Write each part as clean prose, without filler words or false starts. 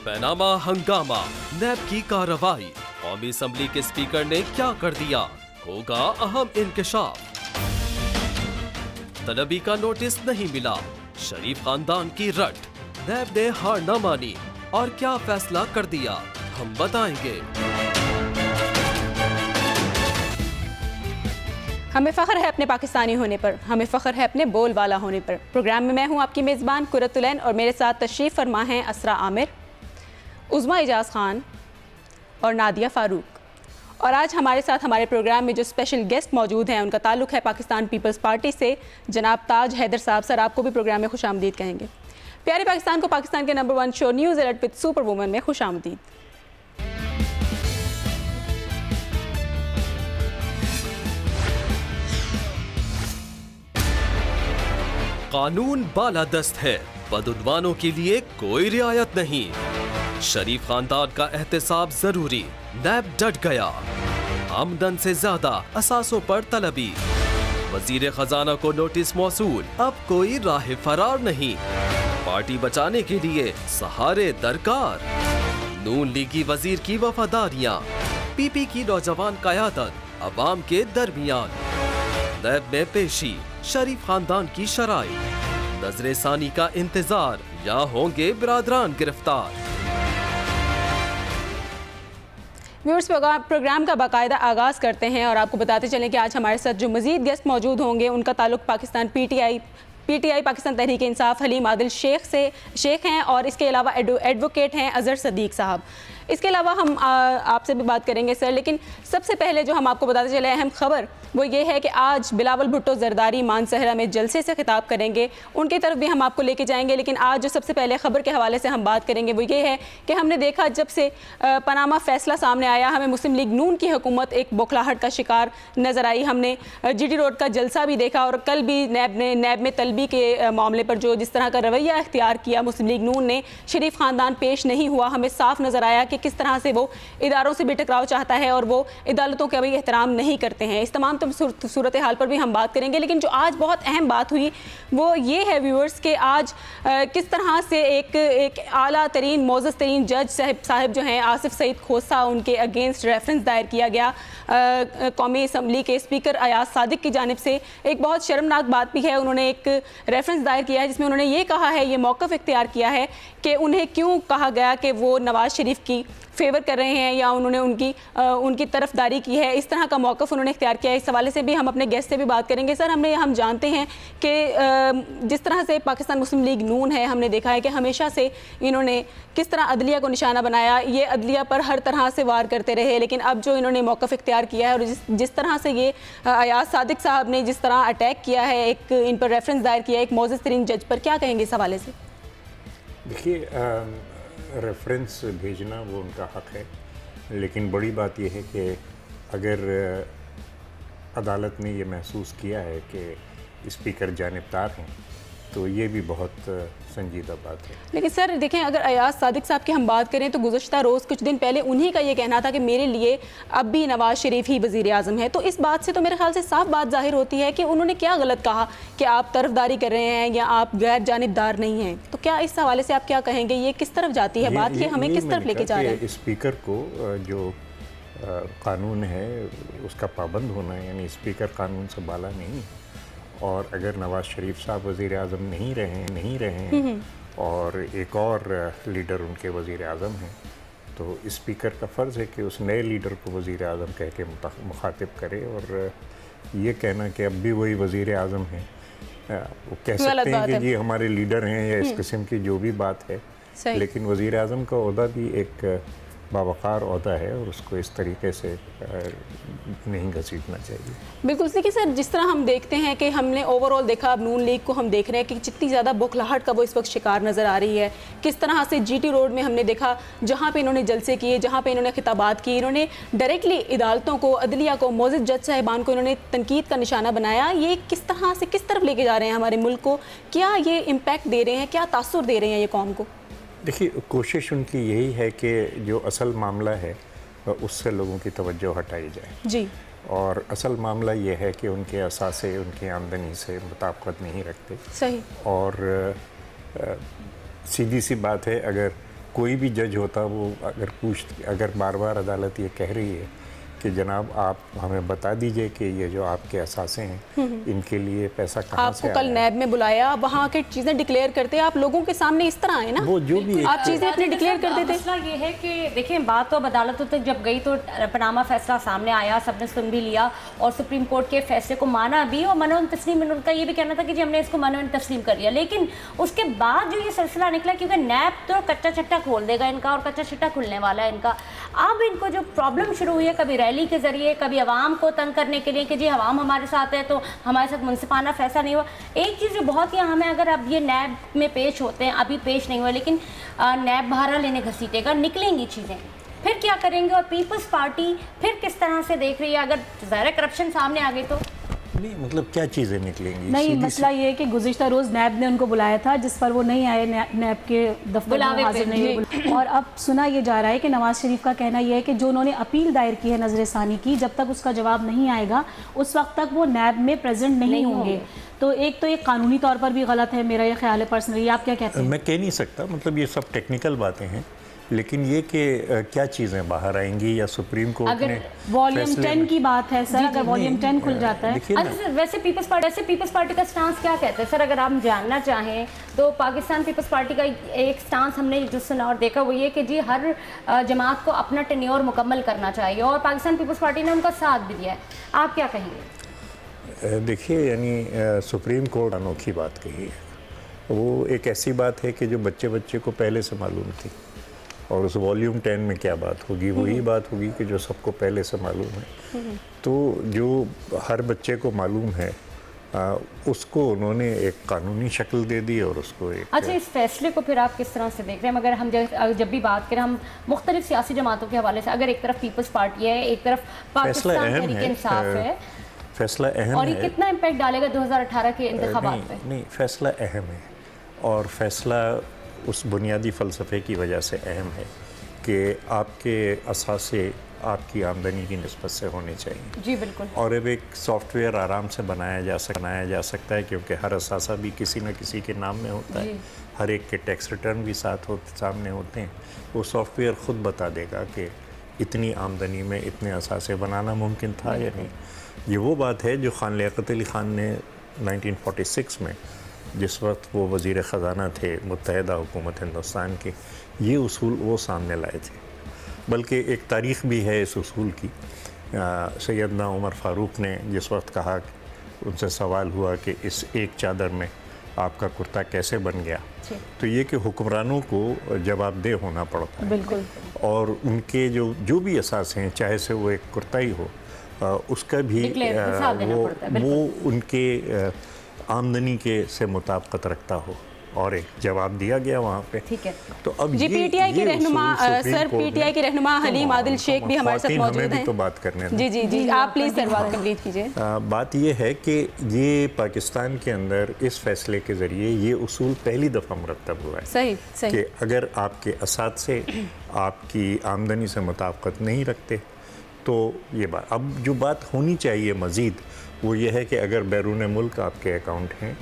Panama हंगामा, नैब की कार्रवाई, कौमी असम्बली के स्पीकर ने क्या कर दिया, होगा अहम इंकशाफ। तलबी का नोटिस नहीं मिला, शरीफ खानदान की रट, नैब ने हार न मानी और क्या फैसला कर दिया, हम बताएंगे। हमें फ़ख्र है अपने पाकिस्तानी होने पर, हमें फ़ख्र है अपने बोल वाला होने पर। प्रोग्राम में मैं हूं आपकी मेज़बान कुरतुलैन और मेरे साथ तशरीफ़ फरमा हैं असरा आमिर, उज़्मा इजाज़ ख़ान और नादिया फ़ारूक। और आज हमारे साथ हमारे प्रोग्राम में जो स्पेशल गेस्ट मौजूद हैं उनका ताल्लुक़ है पाकिस्तान पीपल्स पार्टी से, जनाब ताज हैदर साहब। सर, आपको भी प्रोग्राम में खुशामदीद कहेंगे। प्यारे पाकिस्तान को पाकिस्तान के number 1 show news alert with super woman में खुशामदीद। कानून बालादस्त है, बदउनवानों के लिए कोई रियायत नहीं। शरीफ खानदान का एहतसाब जरूरी, नैब डट गया। आमदन से ज्यादा असासों पर तलबी, वजीर खजाना को नोटिस मौसूल, अब कोई राह फरार नहीं। पार्टी बचाने के लिए सहारे दरकार, नून लीगी वजीर की वफादारियां, पीपी की नौजवान कयादत अवाम के दरमियान। नैब में पेशी, शरीफ खानदान की शराई, नजरे सानी का इंतजार, या होंगे बिरादरान गिरफ्तार। व्यूअर्स, प्रोग्राम का बाकायदा आगाज़ करते हैं और आपको बताते चलें कि आज हमारे साथ जो मज़ीद गेस्ट मौजूद होंगे उनका ताल्लुक़ पाकिस्तान पीटीआई पाकिस्तान तहरीक इंसाफ हलीम आदिल शेख हैं और इसके अलावा एडवोकेट हैं अज़हर सदीक साहब। इसके अलावा हम आपसे भी बात करेंगे सर, लेकिन सबसे पहले जो हम आपको बताते चले अहम खबर वो ये है कि आज बिलावल भुट्टो जरदारी मानसहरा में जलसे से खिताब करेंगे, उनकी तरफ भी हम आपको लेके जाएंगे। लेकिन आज जो सबसे पहले खबर के हवाले से हम बात करेंगे वो ये है कि हमने देखा जब से पनामा फैसला सामने आया, हमें मुस्लिम लीग नून की हुकूमत एक बौखलाहट का शिकार नज़र आई। हमने जीटी रोड का जलसा भी देखा और कल भी नैब में तलबी के मामले पर जो जिस तरह का रवैया इख्तियार किया मुस्लिम लीग नून ने, शरीफ खानदान पेश नहीं हुआ। हमें साफ नज़र आया कि किस तरह से वो इदारों से भी टकराव चाहता है और वो अदालतों का भी एहतराम नहीं करते हैं। इस तमाम सूरत हाल पर भी हम बात करेंगे। लेकिन जो आज बहुत अहम बात हुई वो ये है व्यूअर्स कि आज किस तरह से एक आला तरीन मोअज़्ज़ज़ तरीन जज साहब जो हैं आसिफ सईद खोसा, उनके अगेंस्ट रेफरेंस दायर किया गया कौमी असम्बली के स्पीकर अयाज सादिक की जानिब से। एक बहुत शर्मनाक बात भी है, उन्होंने एक रेफरेंस दायर किया है जिसमें उन्होंने ये कहा है, ये मौक़िफ़ इख्तियार किया है कि उन्हें क्यों कहा गया कि वो नवाज़ शरीफ की फेवर कर रहे हैं या उन्होंने उनकी तरफदारी की है। इस तरह का मौक़िफ़ उन्होंने इख्तियार किया है। इस हवाले से भी हम अपने गेस्ट से भी बात करेंगे। सर, हम जानते हैं कि जिस तरह से पाकिस्तान मुस्लिम लीग नून है, हमने देखा है कि हमेशा से इन्होंने किस तरह अदलिया को निशाना बनाया, ये अदलिया पर हर तरह से वार करते रहे। लेकिन अब जो इन्होंने मौक़िफ़ इख्तियार किया है और जिस तरह से ये अयाज सादिक साहब ने जिस तरह अटैक किया है, एक इन पर रेफरेंस दायर किया है एक मोअज़्ज़ज़ तरीन जज पर, क्या कहेंगे इस हवाले से? देखिए, रेफरेंस भेजना वो उनका हक़ है, लेकिन बड़ी बात यह है कि अगर अदालत ने ये महसूस किया है कि स्पीकर जानिबदार हैं तो ये भी बहुत संजीदा बात है। लेकिन सर देखें, अगर अयाज सादिक साहब की हम बात करें तो गुज़श्ता रोज़ कुछ दिन पहले उन्हीं का ये कहना था कि मेरे लिए अब भी नवाज़ शरीफ ही वज़ीर आज़म है। तो इस बात से तो मेरे ख्याल से साफ बात ज़ाहिर होती है कि उन्होंने क्या गलत कहा कि आप तरफदारी कर रहे हैं या आप गैर जानिबदार नहीं हैं। तो क्या इस हवाले से आप क्या कहेंगे, ये किस तरफ जाती है बात, ये हमें किस तरफ लेके जा रहे हैं? स्पीकर को जो कानून है उसका पाबंद होना है, यानी स्पीकर कानून से बाला नहीं। और अगर नवाज़ शरीफ साहब वज़ीर आज़म नहीं रहे हैं और एक और लीडर उनके वज़ीर आज़म हैं, तो स्पीकर का फ़र्ज़ है कि उस नए लीडर को वज़ीर आज़म कह के मुखातिब करे। और ये कहना कि अब भी वही वज़ीर आज़म हैं, वो कह सकते हैं कि ये हमारे लीडर हैं या इस किस्म की जो भी बात है, लेकिन वज़ीर आज़म का ओहदा भी एक बावकार ओहदा है और उसको इस तरीके से नहीं घसीटना चाहिए। बिल्कुल। देखिए सर, जिस तरह हम देखते हैं कि हमने ओवरऑल देखा, अब नून लीग को हम देख रहे हैं कि जितनी ज़्यादा बौखलाहट का वो इस वक्त शिकार नज़र आ रही है। किस तरह से जीटी रोड में हमने देखा, जहाँ पे इन्होंने जलसे किए, जहाँ पे इन्होंने खिताबात किए, इन्होंने डायरेक्टली अदालतों को, अदलिया को, मोअज़्ज़ज़ जज साहिबान को इन्होंने तनकीद का निशाना बनाया। ये किस तरह से किस तरफ लेके जा रहे हैं हमारे मुल्क को? क्या ये इम्पैक्ट दे रहे हैं, क्या तासुर दे रहे हैं ये कौम को? देखिए, कोशिश उनकी यही है कि जो असल मामला है उससे लोगों की तवज्जो हटाई जाए जी। और असल मामला ये है कि उनके असासे उनकी आमदनी से मुताबिकत नहीं रखते। सही। और सीधी सी बात है, अगर कोई भी जज होता वो अगर बार बार अदालत ये कह रही है कि जनाब आप हमें बता दीजिए कि ये जो आपके असासे हैं इनके लिए पैसा कहाँ से आपको कल नैब में बुलाया, वहाँ के चीज़ें डिक्लेयर करते, आप लोगों के सामने इस तरह आए ना, वो जो भी आप चीज़ें अपनी डिक्लेयर कर देते। मसला ये है कि देखिए बात तो अब अदालतों तक जब गई तो पनामा फैसला सामने आया, सबने सुन भी लिया और सुप्रीम कोर्ट के फैसले को माना भी और मनोन तस्लीम, उनका ये भी कहना था कि जी हमने इसको मनोन तस्लीम कर लिया। लेकिन उसके बाद जो ये सिलसिला निकला, क्योंकि नैब तो कच्चा चट्टा खोल देगा इनका और कच्चा चट्टा खुलने वाला है इनका, अब इनको जो प्रॉब्लम शुरू हुई है कभी रैली के जरिए, कभी आवाम को तंग करने के लिए कि जी आवाम हमारे साथ है तो हमारे साथ मुनसिफाना फैसला नहीं हुआ। एक चीज़ जो बहुत ही अहम है, अगर अब ये नैब में पेश होते हैं, अभी पेश नहीं हुआ लेकिन नैब बहरा लेने घसीटेगा, निकलेंगी चीज़ें, फिर क्या करेंगे? और पीपल्स पार्टी फिर किस तरह से देख रही है अगर ज़ाहिर करप्शन सामने आ गई तो? नहीं, मतलब क्या चीज़ें निकलेंगी? नहीं, मसला ये है कि गुज़िश्ता रोज़ नैब ने उनको बुलाया था, जिस पर वो नहीं आए, नैब के दफ्तर में हाजिर नहीं हुए। और अब सुना ये जा रहा है कि नवाज शरीफ का कहना यह है कि जो उन्होंने अपील दायर की है नजर सानी की, जब तक उसका जवाब नहीं आएगा उस वक्त तक वो नैब में प्रेजेंट नहीं होंगे। तो एक तो ये कानूनी तौर पर भी गलत है, मेरा ये ख्याल है पर्सनली। आप क्या कहते हैं? मैं कह नहीं सकता, मतलब ये सब टेक्निकल बातें हैं, लेकिन ये कि क्या चीज़ें बाहर आएंगी या सुप्रीम कोर्ट ने वॉल्यूम 10 की बात है सर, अगर वॉल्यूम 10 खुल जाता है। अच्छा सर, वैसे पीपल्स पार्टी का स्टांस क्या कहते हैं सर? अगर आप जानना चाहें तो पाकिस्तान पीपल्स पार्टी का एक स्टांस हमने जो सुना और देखा वो ये कि जी हर जमात को अपना टेन्योर मुकम्मल करना चाहिए और पाकिस्तान पीपल्स पार्टी ने उनका साथ भी दिया है। आप क्या कहेंगे? देखिए, यानी सुप्रीम कोर्ट अनोखी बात कही है, वो एक ऐसी बात है कि जो बच्चे को पहले से मालूम थी, और उस वॉल्यूम 10 में क्या बात होगी, वही बात होगी कि जो सबको पहले से मालूम है। तो जो हर बच्चे को मालूम है उसको उन्होंने एक कानूनी शक्ल दे दी और उसको एक। अच्छा, इस फैसले को फिर आप किस तरह से देख रहे हैं? मगर हम जब भी बात करें हम मुख्तलिफ सियासी जमातों के हवाले से, अगर एक तरफ पीपल्स पार्टी है, एक तरफ पाकिस्तान तहरीक इंसाफ है, फैसला अहम और ये है। कितना इम्पैक्ट डालेगा 2018 के इंतखाबात पे? नहीं, फैसला अहम है और फैसला उस बुनियादी फ़लसफ़े की वजह से अहम है कि आपके असासे आपकी आमदनी की निस्बत से होनी चाहिए। जी बिल्कुल। और अब एक सॉफ्टवेयर आराम से बनाया जा सकता है क्योंकि हर असासा भी किसी न किसी के नाम में होता है, हर एक के टैक्स रिटर्न भी सामने होते हैं। वो सॉफ्टवेयर ख़ुद बता देगा कि इतनी आमदनी में इतने असासे बनाना मुमकिन था या नहीं। ये वो बात है जो खान लियाकत अली ख़ान ने 1946 में, जिस वक्त वो वज़ीर ख़ज़ाना थे मुत्तहिदा हुकूमत हिंदुस्तान की, ये उसूल वो सामने लाए थे। बल्कि एक तारीख़ भी है इस उसूल की। सैयदना उमर फ़ारूक ने जिस वक्त कहा, उनसे सवाल हुआ कि इस एक चादर में आपका कुर्ता कैसे बन गया, तो ये कि हुक्मरानों को जवाबदेह होना पड़ता है। बिल्कुल। और उनके जो भी असास हैं, चाहे से वो एक कुर्ता ही हो, उसका भी वो उनके आमदनी के से मुताबिकत रखता हो, और एक जवाब दिया गया वहाँ पे। ठीक है। तो अब जी पीटीआई के रहनुमा सर, पीटीआई के रहनुमा हलीम आदिल शेख भी हमारे साथ मौजूद हैं। तो बात करने जी जी जी, आप प्लीज़ सर बात कंप्लीट कीजिए। बात ये है कि ये पाकिस्तान के अंदर इस फैसले के ज़रिए ये उसूल पहली दफ़ा मुरतब हुआ है। सही सही। कि अगर आपके असाद से आपकी आमदनी से मुताबिकत नहीं रखते तो ये बात, अब जो बात होनी चाहिए मज़ीद वो ये है कि अगर बैरून मुल्क आपके अकाउंट हैं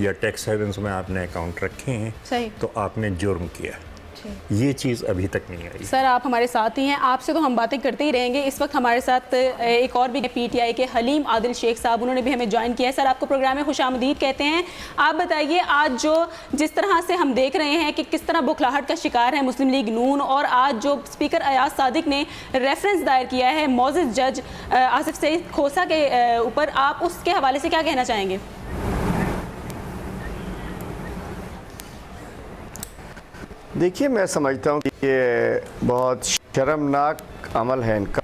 या टैक्स हेवन्स में आपने अकाउंट रखे हैं तो आपने जुर्म किया। ये चीज़ अभी तक नहीं आई। सर आप हमारे साथ ही हैं, आपसे तो हम बातें करते ही रहेंगे। इस वक्त हमारे साथ एक और भी पीटीआई के हलीम आदिल शेख साहब, उन्होंने भी हमें ज्वाइन किया है। सर आपको प्रोग्राम में खुशामदीद कहते हैं। आप बताइए, आज जो जिस तरह से हम देख रहे हैं कि किस तरह बुखलाहट का शिकार है मुस्लिम लीग नून, और आज जो स्पीकर अयाज सादिक ने रेफरेंस दायर किया है मौजूद जज आसिफ सईद खोसा के ऊपर, आप उसके हवाले से क्या कहना चाहेंगे? देखिए, मैं समझता हूँ कि ये बहुत शर्मनाक अमल है इनका,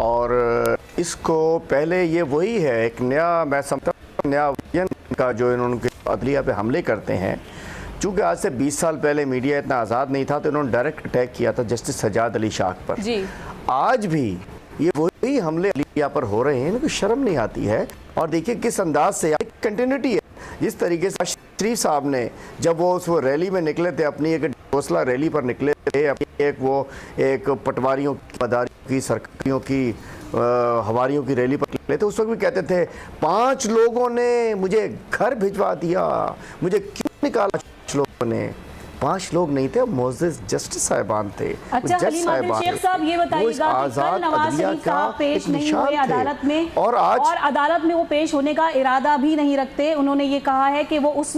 और इसको पहले ये वही है एक नया, मैं समझता हूँ नया वर्जन का जो इन्होंने अदलिया पे हमले करते हैं। चूँकि आज से 20 साल पहले मीडिया इतना आज़ाद नहीं था तो इन्होंने डायरेक्ट अटैक किया था जस्टिस सजाद अली शाह पर। जी। आज भी ये वही हमले अदलिया पर हो रहे हैं, इनको शर्म नहीं आती है। और देखिए किस अंदाज से कंटिन्यूटी है, जिस तरीके से शरीफ साहब ने जब वो उस रैली में निकले थे, अपनी एक हौसला रैली पर निकले थे, अपनी एक पटवारियों की, पदारियों की, सरकारियों की, हवारियों की रैली पर निकले थे, उस वक्त भी कहते थे 5 लोगों ने मुझे घर भिजवा दिया, मुझे क्यों निकाला 5 लोगों ने। 5 लोग नहीं थे, मोजेस जस्टिस साहिबान थे। अच्छा, हलीम आदिल शेख साहब ये बताइएगा कि कल नवाज शरीफ साहब पेश नहीं हुए अदालत में, और अदालत में वो पेश होने का इरादा भी नहीं रखते। उन्होंने ये कहा है कि वो उस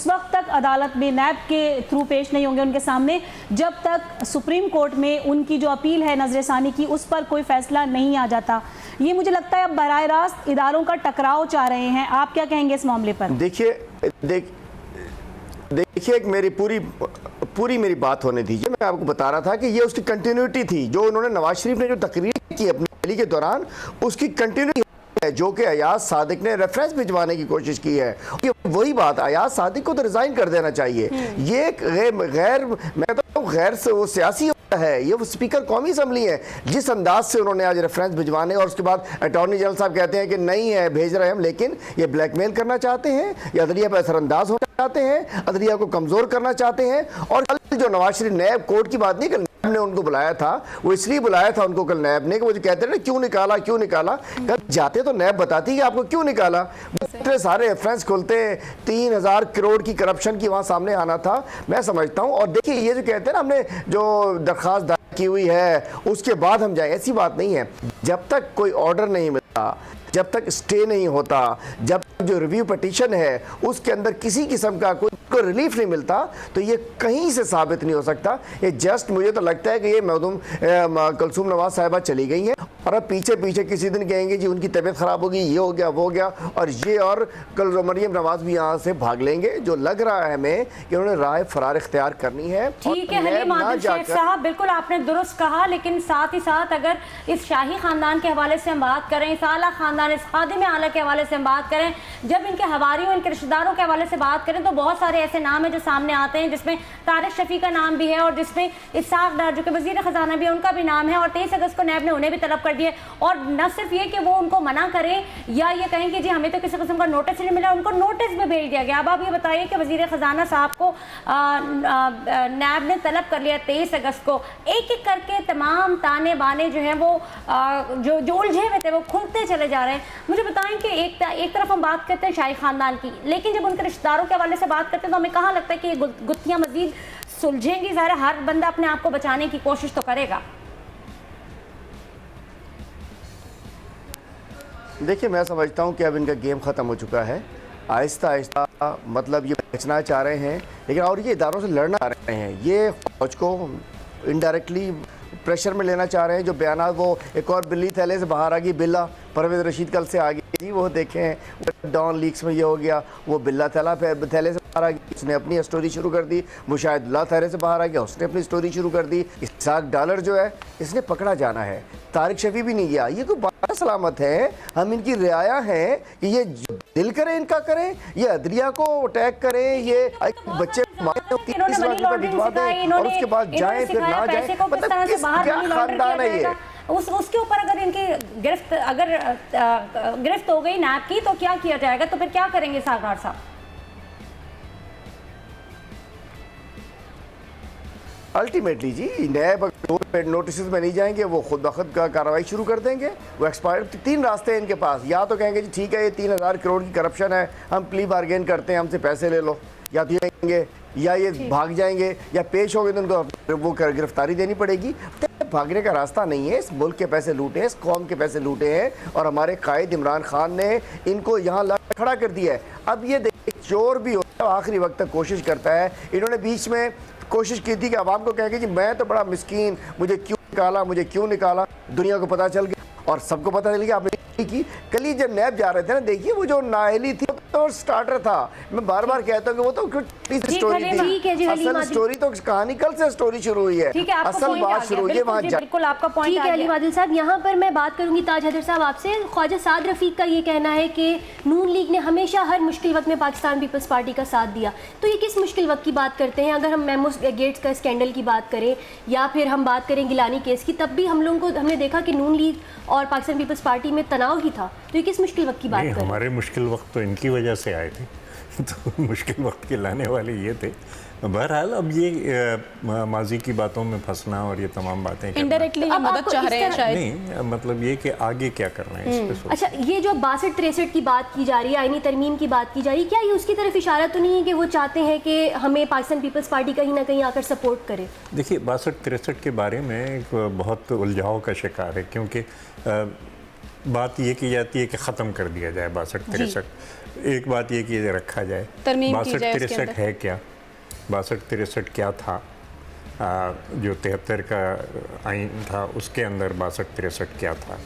वक्त तक अदालत में नैब के थ्रू पेश नहीं होंगे उनके सामने जब तक सुप्रीम कोर्ट में उनकी जो अपील है नजरसानी की उस पर कोई फैसला नहीं आ जाता। ये मुझे लगता है अब बराह रास्त इदारों का टकराव चाह रहे हैं। आप क्या कहेंगे इस मामले पर? देखिए एक पूरी मेरी बात होने दीजिए। मैं आपको बता रहा था कि ये उसकी कंटिन्यूटी थी, जो उन्होंने नवाज शरीफ ने जो तकरीर की अपनी रैली के दौरान, उसकी कंटिन्यूटी है, जो कि अयाज सादिक ने रेफरेंस भिजवाने की कोशिश की है। कि वही बात, अयाज सादिक को तो रिजाइन कर देना चाहिए। ये गैर से वो सियासी है, ये वो स्पीकर कौमी असम्बली है। जिस अंदाज से उन्होंने आज रेफरेंस भिजवाने और उसके बाद अटॉर्नी जनरल साहब कहते हैं कि नहीं है, भेज रहे हैं हम, लेकिन ये ब्लैकमेल करना चाहते हैं, या अदलिया पर असरअंदाज होना चाहते हैं, अदलिया को कमजोर करना चाहते हैं। और कल जो नवाज शरीफ नैब कोर्ट की बात नहीं, कल नैब ने उनको बुलाया था, वो इसलिए बुलाया था उनको कल नैब ने कि वो जो कहते हैं क्यों निकाला। कल जाते तो नैब बताती कि आपको क्यों निकाला। इतने सारे रेफरेंस खुलते, 3000 करोड़ की करप्शन की वहां सामने आना था। मैं समझता हूं। और देखिए ये जो कहते हैं ना, हमने जो दरखास्त दायर की हुई है उसके बाद हम जाए, ऐसी बात नहीं है। जब तक कोई ऑर्डर नहीं मिलता, जब तक स्टे नहीं होता, जब तक जो रिव्यू पिटीशन है उसके अंदर किसी किस्म का कोई रिलीफ नहीं मिलता, तो ये कहीं से साबित नहीं हो सकता। ये जस्ट मुझे तो लगता है कि ये कुलसूम नवाज साहिबा चली गई हैं और अब पीछे किसी दिन कहेंगे जी उनकी तबीयत खराब होगी, ये हो गया वो हो गया, और ये और कल मरियम नवाज भी यहाँ से भाग लेंगे। जो लग रहा है हमें कि उन्होंने राह फरार इख्तियार करनी है। ठीक है हलीम आदिल शेख साहब, बिल्कुल आपने दुरुस्त कहा, लेकिन साथ ही साथ अगर इस शाही खानदान के हवाले से हम बात करें, इस आला खानदान, इस खादिम आला के हवाले से हम बात करें, जब इनके हवारियों, इनके रिश्तेदारों के हवाले से बात करें, तो बहुत सारे ऐसे नाम है जो सामने आते हैं, जिसमें तारिक शफी का नाम भी है और जिसमें इसाक डार जो कि वजीर खजाना भी है उनका भी नाम है। और 23 अगस्त को नैब ने उन्हें भी तलब कर दिए। और न सिर्फ ये कि वो उनको मना करें या ये कहें कि जी हमें तो किसी किस्म का नोटिस नहीं मिला, उनको नोटिस भी भेज दिया गया। अब आप ये बताइए कि वजीर खजाना साहब को नैब ने तलब कर लिया 23 अगस्त को, एक एक करके तमाम ताने बाने जो हैं वो जो उलझे हुए थे वो खुलते चले जा रहे हैं। मुझे बताएं कि एक तरफ हम बात करते हैं शाही खानदान की, लेकिन जब उनके रिश्तेदारों के हवाले से बात करते हैं तो हमें कहाँ लगता है कि ये गुत्थियां मजीद सुलझेंगी। ज़ाहिर हर बंदा अपने आप को बचाने की कोशिश तो करेगा। देखिए मैं समझता हूँ कि अब इनका गेम ख़त्म हो चुका है। आहिस्ता आहिस्ता मतलब ये बचना चाह रहे हैं, लेकिन और ये इदारों से लड़ना चाह रहे हैं। ये फौज को इनडायरेक्टली प्रेशर में लेना चाह रहे हैं। जो बयान वो एक और बिल्ली थैले से बाहर आ गई, बिल्ला परवेज़ रशीद कल से आ गई जी, वो देखें डॉन लीक्स में ये हो गया, वो बिल्ला थैले से बाहर आ गई, उसने अपनी स्टोरी शुरू कर दी। मुशाहिदुल्लाह थैले से बाहर आ गया, उसने अपनी स्टोरी शुरू कर दी। इसाक डालर जो है इसने पकड़ा जाना है, तारिक शफी भी नहीं गया। ये कोई बात सलामत है? हम इनकी रियाया हैं कि ये दिल करें इनका करें, ये अदलिया को अटैक करें, ये बच्चे भिजवा दें और उसके बाद जाए फिर ना जाए। मतलब किस क्या खानदान है ये? उसके ऊपर अगर इनकी गिरफ्त हो गई नैब की तो क्या किया जाएगा? तो फिर क्या करेंगे सागवार साहब? अल्टीमेटली जी नैब नोटिस में नहीं जाएंगे, वो खुद ब खुद का कार्रवाई शुरू कर देंगे। वो एक्सपायर 3 रास्ते हैं इनके पास। या तो कहेंगे जी ठीक है ये 3000 करोड़ की करप्शन है, हम प्ली बार्गेन करते हैं, हमसे पैसे ले लो, या तो जाएंगे या ये भाग जाएंगे, या पेश हो गए तो उनको वो गिरफ्तारी देनी पड़ेगी। भागने का रास्ता नहीं है। इस मुल्क के पैसे लूटे, इस कौम के पैसे लूटे हैं और हमारे कायद इमरान खान ने इनको यहाँ ला खड़ा कर दिया है। अब ये देखिए चोर भी होता है, आखिरी वक्त तक कोशिश करता है। इन्होंने बीच में कोशिश की थी कि आवाम को कहेंगे जी मैं तो बड़ा मिस्कीन, मुझे क्यों निकाला, दुनिया को पता चल गया और सबको पता चल गया आपने की। कल ही जब नैब जा रहे थे ना, देखिए वो जो नाअहली थी तो स्टार्टर था। मैं बार बार कहता हूँ कि वो तो स्टोरी थी, असल स्टोरी तो कहानी कल से स्टोरी शुरू हुई है, असल बात शुरू हुई है वहाँ। बिल्कुल आपका पॉइंट ठीक है अली आदिल साहब, यहाँ पर मैं बात करूंगी ताज हैदर साहब आपसे। ख्वाजा साद रफीक का ये कहना है कि नून लीग ने हमेशा हर मुश्किल वक्त में पाकिस्तान पीपल्स पार्टी का साथ दिया। तो ये किस मुश्किल वक्त की बात करते हैं? अगर हम मेमो गेट्स का स्कैंडल की बात करें या फिर हम बात करें गिलानी केस की, तब भी हमने देखा कि नून लीग और पाकिस्तान पीपल्स पार्टी में तनाव ही था। तो ये किस मुश्किल वक्त की बात करें? हमारे मुश्किल वक्त तो इनकी वजह से आए थे तो मुश्किल वक्त के लाने वाले ये थे। बहरहाल अब ये माजी की बातों में फंसना और ये तमाम बातें करना, इनडायरेक्टली ये अब मदद आपको चाह इस रहे हैं तरह- शायद। नहीं मतलब ये कि आगे क्या करना है इस पे सोचना। अच्छा, ये जो 62-63 की बात की जा रही है, आईनी तरमीम की बात की जा रही है, क्या ये उसकी तरफ इशारा तो नहीं है कि वो चाहते हैं कि हमें पाकिस्तान पीपल्स पार्टी कहीं ना कहीं आकर सपोर्ट करे? देखिए 62-63 के बारे में एक बहुत उलझाव का शिकार है, क्योंकि बात ये की जाती है कि ख़त्म कर दिया जाए 62-63, एक बात ये कि रखा जाए। तरमीम की जाए उसके 62-63 अंदर। है क्या, 62-63 क्या था, जो 73 का आइन था उसके अंदर 62-63 क्या था।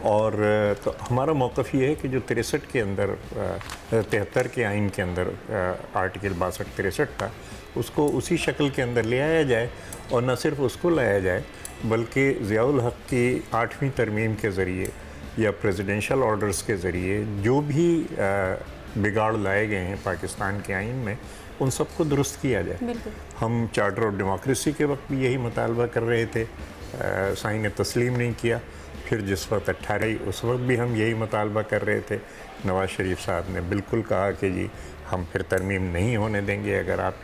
और तो हमारा मौक़िफ़ ये है कि जो 63 के अंदर 73 के आइन के अंदर आर्टिकल 62-63 था उसको उसी शक्ल के अंदर ले आया जाए, और न सिर्फ उसको लाया जाए बल्कि ज़ियाउल हक़ की 8वीं तरमीम के ज़रिए या प्रेसिडेंशियल ऑर्डर्स के ज़रिए जो भी बिगाड़ लाए गए हैं पाकिस्तान के आइन में उन सबको दुरुस्त किया जाए। हम चार्टर ऑफ डेमोक्रेसी के वक्त भी यही मुतालबा कर रहे थे, साईं ने तस्लीम नहीं किया। फिर जिस वक्त 18 उस वक्त भी हम यही मुतालबा कर रहे थे। नवाज़ शरीफ साहब ने बिल्कुल कहा कि जी हम फिर तरमीम नहीं होने देंगे, अगर आप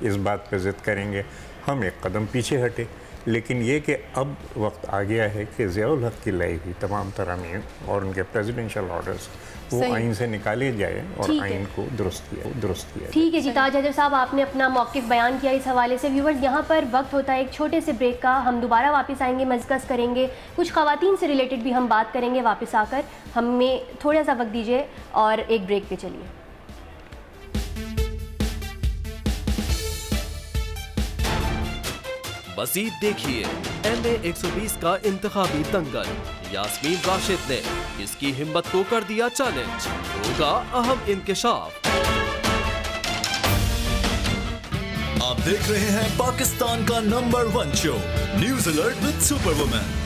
इस बात पर ज़िद करेंगे। हम एक कदम पीछे हटे, लेकिन ये कि अब वक्त आ गया है कि ज़ियाउल हक़ की लाई हुई तमाम तरमीम और उनके प्रेसिडेंशियल ऑर्डर्स वो आइन से निकाले जाए और ठीक है। आइन को दुरुस्त किया ठीक है जी, ताज हैदर साहब आपने अपना मौक़िफ़ बयान किया इस हवाले से। व्यूवर्स, यहाँ पर वक्त होता है एक छोटे से ब्रेक का, हम दोबारा वापस आएंगे, मज़कस करेंगे, कुछ ख़वातीन से रिलेटेड भी हम बात करेंगे। वापस आकर हमें थोड़ा सा वक्त दीजिए और एक ब्रेक पे चलिए। मज़ीद देखिए MA 120 का इंतखाबी दंगल, यास्मीन राशिद ने इसकी हिम्मत को कर दिया चैलेंज, होगा अहम इंकिशाफ। आप देख रहे हैं पाकिस्तान का number 1 show news alert with super women.